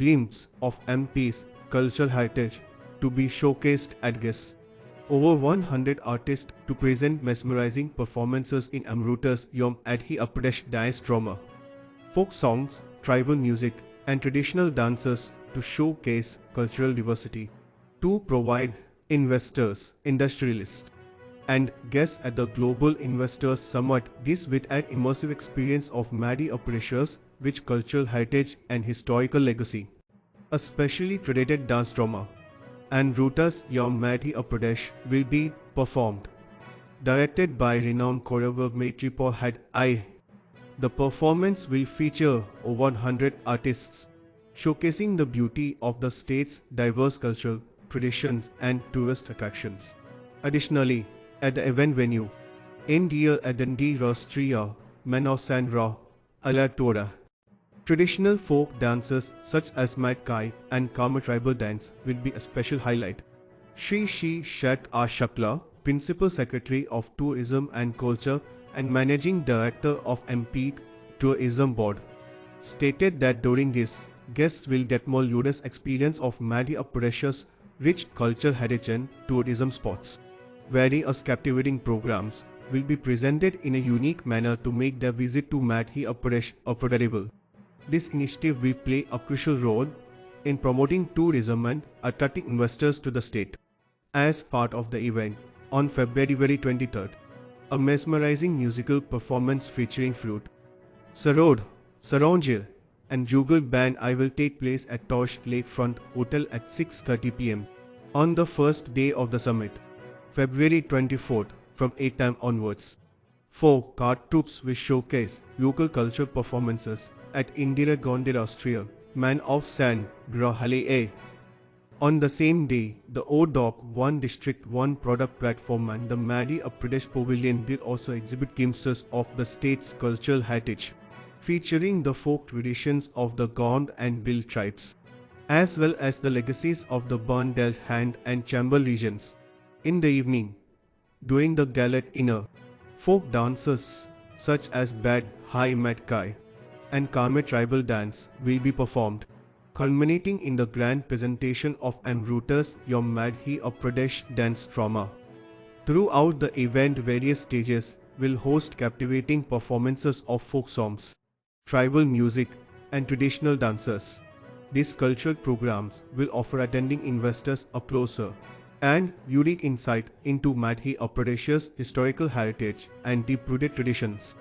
glimpse of MP's cultural heritage to be showcased at GIS. Over 100 artists to present mesmerizing performances in Amruta's Yom Madhya Pradesh dance drama, folk songs, tribal music, and traditional dances to showcase cultural diversity. To provide investors, industrialists, and guests at the Global Investors Summit this with an immersive experience of Madhya Pradesh's rich cultural heritage and historical legacy. A specially credited dance drama, Amruta's Yom Madhya Pradesh, will be performed. Directed by renowned choreographer Maitripal Had I. The performance will feature over 100 artists, showcasing the beauty of the state's diverse cultural traditions and tourist attractions. Additionally, at the event venue, India Adandi Rastriya Manosandra Alatora, traditional folk dances such as Matkai and Kama tribal dance will be a special highlight. Shri Shat Ashakla, Principal Secretary of Tourism and Culture and Managing Director of MP Tourism Board, stated that during this, guests will get more luminous experience of Madhya Pradesh's rich cultural heritage and tourism spots. Various captivating programs will be presented in a unique manner to make their visit to Madhya Pradesh unforgettable. This initiative will play a crucial role in promoting tourism and attracting investors to the state. As part of the event, on February 23rd, a mesmerizing musical performance featuring flute, sarod, saranjir, and jugal band will take place at Tosh Lakefront Hotel at 6:30 p.m. on the first day of the summit, February 24th, from 8 am onwards. 4 card troops will showcase local cultural performances at Indira Gandhi Rastriya Man of San Grahale. On the same day, the ODOC 1 District 1 product platform and the Madhya Pradesh Pavilion will also exhibit glimpses of the state's cultural heritage, featuring the folk traditions of the Gond and Bill tribes, as well as the legacies of the Bandel Hand and Chambal regions. In the evening, during the Galat Inner, folk dances such as Bad Hai Matkai and Kame tribal dance will be performed, culminating in the grand presentation of Amruta's Yom Madhya Pradesh dance drama. Throughout the event, various stages will host captivating performances of folk songs, tribal music, and traditional dances. These cultural programs will offer attending investors a closer and unique insight into Madhya Pradesh's historical heritage and deep-rooted traditions.